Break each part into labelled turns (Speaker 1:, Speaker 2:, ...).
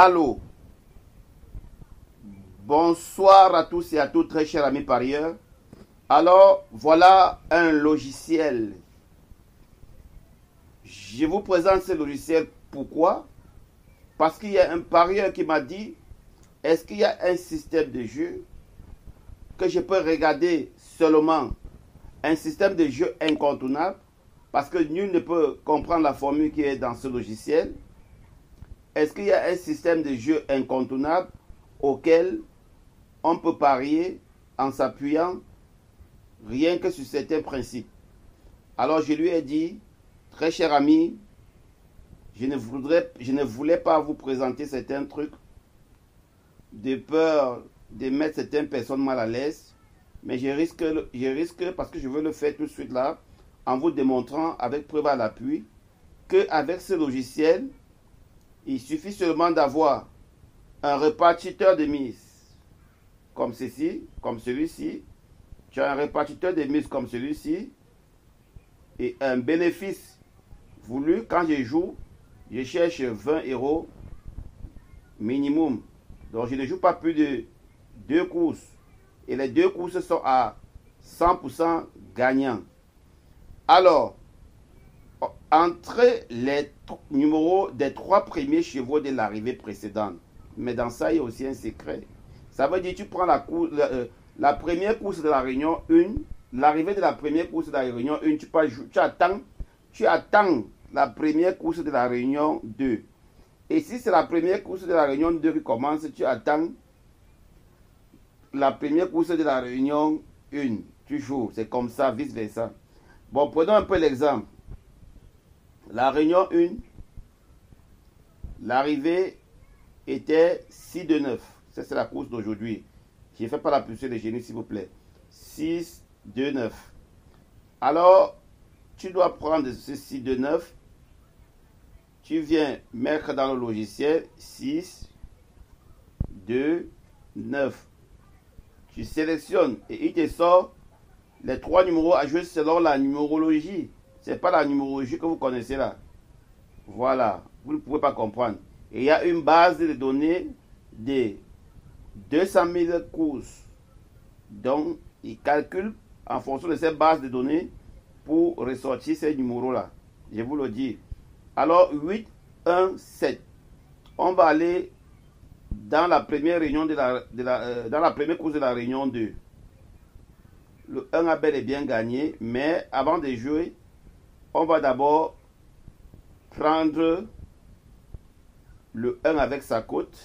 Speaker 1: Allô, bonsoir à tous et à toutes, très chers amis parieurs. Alors, voilà un logiciel. Je vous présente ce logiciel. Pourquoi? Parce qu'il y a un parieur qui m'a dit, est-ce qu'il y a un système de jeu que je peux regarder seulement, un système de jeu incontournable, parce que nul ne peut comprendre la formule qui est dans ce logiciel. Est-ce qu'il y a un système de jeu incontournable auquel on peut parier en s'appuyant rien que sur certains principes? Alors je lui ai dit, très cher ami, je ne voulais pas vous présenter certains trucs de peur de mettre certaines personnes mal à l'aise, mais je risque parce que je veux le faire tout de suite là, en vous démontrant avec preuve à l'appui qu'avec ce logiciel, il suffit seulement d'avoir un répartiteur de mise comme ceci, comme celui-ci. Tu as un répartiteur de mise comme celui-ci et un bénéfice voulu. Quand je joue, je cherche 20 € minimum. Donc je ne joue pas plus de 2 courses. Et les 2 courses sont à 100% gagnants. Alors, entre les numéros des 3 premiers chevaux de l'arrivée précédente. Mais dans ça, il y a aussi un secret. Ça veut dire que tu prends la première course de la réunion 1, l'arrivée de la première course de la réunion 1, tu attends la première course de la réunion 2. Et si c'est la première course de la réunion 2 qui commence, tu attends la première course de la réunion 1. Tu joues, c'est comme ça, vice versa. Bon, prenons un peu l'exemple. La réunion 1, l'arrivée était 6 de 9. Ça, c'est la course d'aujourd'hui. Je ne fais pas la pulsée de génie, s'il vous plaît. 6 de 9. Alors, tu dois prendre ce 6 de 9. Tu viens mettre dans le logiciel 6, 2, 9. Tu sélectionnes et il te sort les 3 numéros à jouer selon la numérologie. Ce n'est pas la numérologie que vous connaissez là. Voilà, vous ne pouvez pas comprendre. Et il y a une base de données de 200 000 courses. Donc, il calcule en fonction de cette base de données pour ressortir ces numéros-là. Je vous le dis. Alors, 8, 1, 7. On va aller dans la première réunion dans la première course de la réunion 2. Le 1 a bel et bien gagné, mais avant de jouer, on va d'abord prendre le 1 avec sa cote.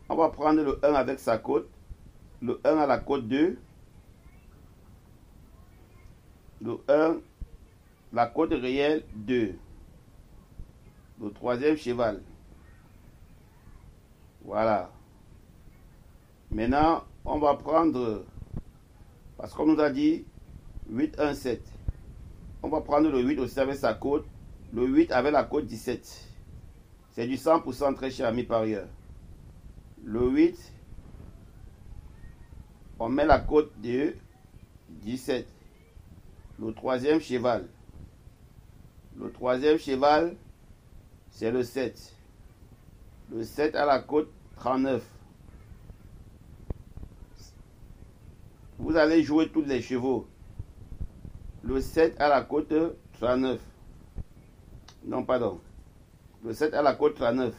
Speaker 1: On va prendre le 1 avec sa cote. Le 1 à la cote 2. Le 1, la cote réelle 2. Le troisième cheval. Voilà. Maintenant, on va prendre, parce qu'on nous a dit 8, 1, 7. On va prendre le 8 aussi avec sa cote. Le 8 avec la cote 17. C'est du 100% très cher ami parieur. Le 8, on met la cote de 17. Le troisième cheval. Le troisième cheval, c'est le 7. Le 7 à la cote 39. Vous allez jouer tous les chevaux. Le 7 à la cote 39. Non, pardon. Le 7 à la cote 39.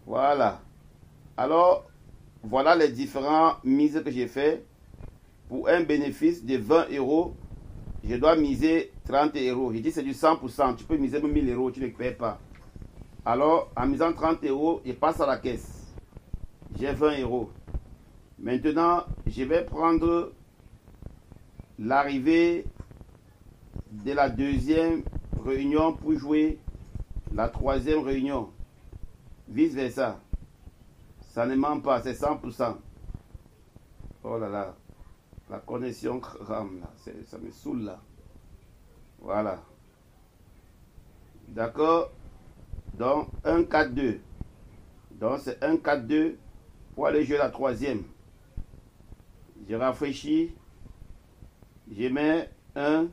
Speaker 1: Voilà. Alors, voilà les différentes mises que j'ai fait. Pour un bénéfice de 20 €, je dois miser 30 €. J'ai dit c'est du 100%. Tu peux miser 1000 €, tu ne payes pas. Alors, en misant 30 €, je passe à la caisse. J'ai 20 €. Maintenant, je vais prendre l'arrivée de la deuxième réunion pour jouer la troisième réunion. Vice versa. Ça ne ment pas, c'est 100%. Oh là là. La connexion crame là. Ça me saoule là. Voilà. D'accord. Donc 1, 4, 2. Donc c'est 1, 4, 2 pour aller jouer la troisième. Je rafraîchis. Je mets 1,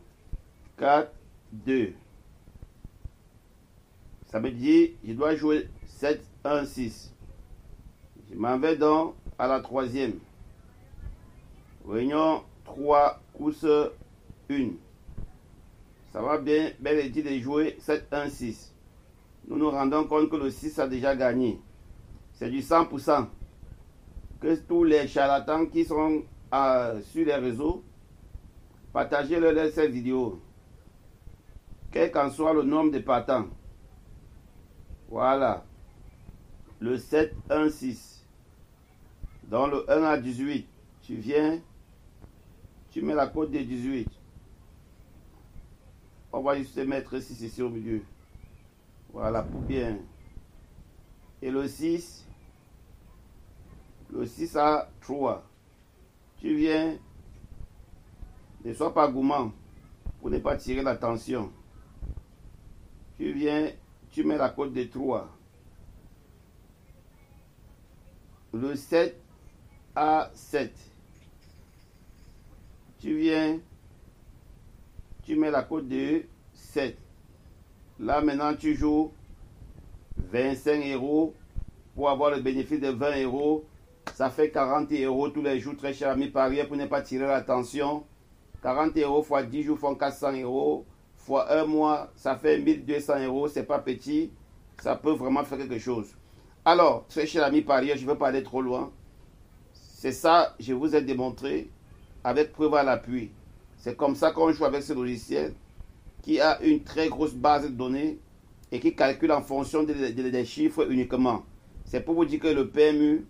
Speaker 1: 4, 2. Ça veut dire, je dois jouer 7, 1, 6. Je m'en vais donc à la troisième. Réunion 3, course 1. Ça va bien, bel et dit de jouer 7, 1, 6. Nous nous rendons compte que le 6 a déjà gagné. C'est du 100%. Que tous les charlatans qui sont sur les réseaux, partagez-leur cette vidéo. Quel qu'en soit le nombre de partants. Voilà. Le 7, 1, 6. Dans le 1 à 18, tu viens, tu mets la cote de 18. On va juste mettre 6 ici au milieu. Voilà, pour bien. Et le 6 à 3. Tu viens, ne sois pas gourmand pour ne pas tirer l'attention. Tu viens, tu mets la cote de 3. Le 7 à 7. Tu viens, tu mets la cote de 7. Là maintenant tu joues 25 € pour avoir le bénéfice de 20 €. Ça fait 40 € tous les jours, très cher ami parieur, pour ne pas tirer l'attention. 40 € fois 10 jours font 400 € fois un mois, ça fait 1200 €. C'est pas petit, ça peut vraiment faire quelque chose. Alors, très cher ami parieur, je ne veux pas aller trop loin. C'est ça, je vous ai démontré avec preuve à l'appui. C'est comme ça qu'on joue avec ce logiciel qui a une très grosse base de données et qui calcule en fonction des chiffres uniquement. C'est pour vous dire que le PMU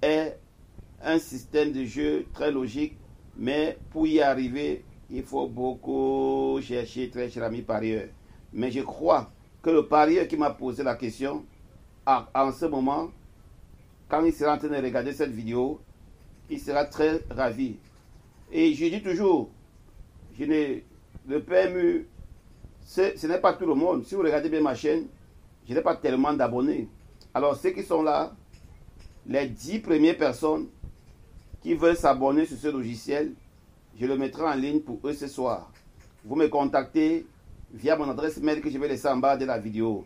Speaker 1: est un système de jeu très logique, mais pour y arriver, il faut beaucoup chercher, très cher ami parieur. Mais je crois que le parieur qui m'a posé la question, en ce moment, quand il sera en train de regarder cette vidéo, il sera très ravi. Et je dis toujours, le PMU, ce n'est pas tout le monde. Si vous regardez bien ma chaîne, je n'ai pas tellement d'abonnés. Alors ceux qui sont là, les 10 premières personnes qui veulent s'abonner sur ce logiciel, je le mettrai en ligne pour eux ce soir. Vous me contactez via mon adresse mail que je vais laisser en bas de la vidéo.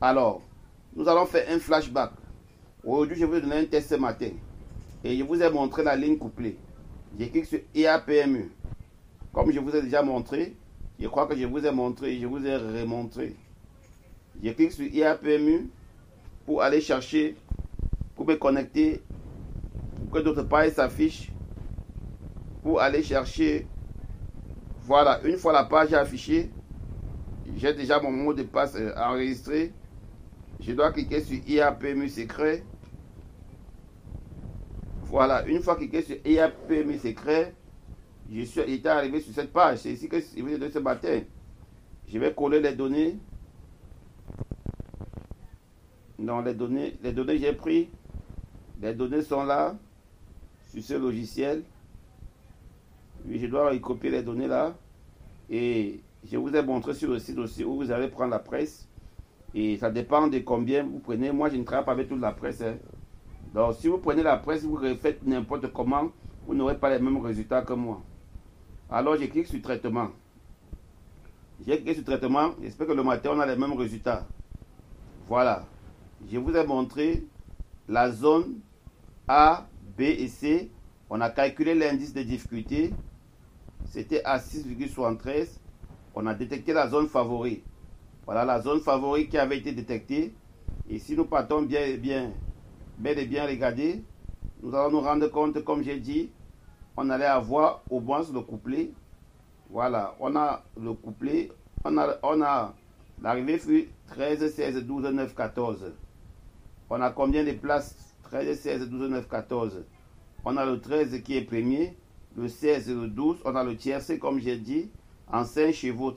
Speaker 1: Alors, nous allons faire un flashback. Aujourd'hui, je vais vous donner un test ce matin. Et je vous ai montré la ligne couplée. J'ai cliqué sur IAPMU. Comme je vous ai déjà montré, je crois que je vous ai montré, je vous ai remontré. Je clique sur IAPMU pour aller chercher, pour me connecter, pour que d'autres pages s'affichent, pour aller chercher. Voilà, une fois la page affichée, j'ai déjà mon mot de passe enregistré. Je dois cliquer sur IAPMU secret. Voilà, une fois cliqué sur IAPMU secret, j'étais arrivé sur cette page. C'est ici que je vais donner ce matin. Je vais coller les données. Non, les données j'ai pris. Les données sont là, sur ce logiciel. Oui, je dois y copier les données là. Et je vous ai montré sur le site aussi où vous allez prendre la presse. Et ça dépend de combien vous prenez. Moi, je ne travaille pas avec toute la presse. Hein. Donc, si vous prenez la presse, vous refaites n'importe comment, vous n'aurez pas les mêmes résultats que moi. Alors, je clique sur traitement. J'ai cliqué sur traitement. J'espère que le matin, on a les mêmes résultats. Voilà. Je vous ai montré la zone A, B et C. On a calculé l'indice de difficulté. C'était à 6,73. On a détecté la zone favori. Voilà la zone favori qui avait été détectée. Et si nous partons bel et bien regarder, nous allons nous rendre compte, comme j'ai dit, on allait avoir au moins le couplet. Voilà, on a le couplet. On a l'arrivée fut 13, 16, 12, 9, 14. On a combien de places? 13, 16, 12, 9, 14. On a le 13 qui est premier, le 16 et le 12. On a le tiercé, comme j'ai dit, en 5 chevaux.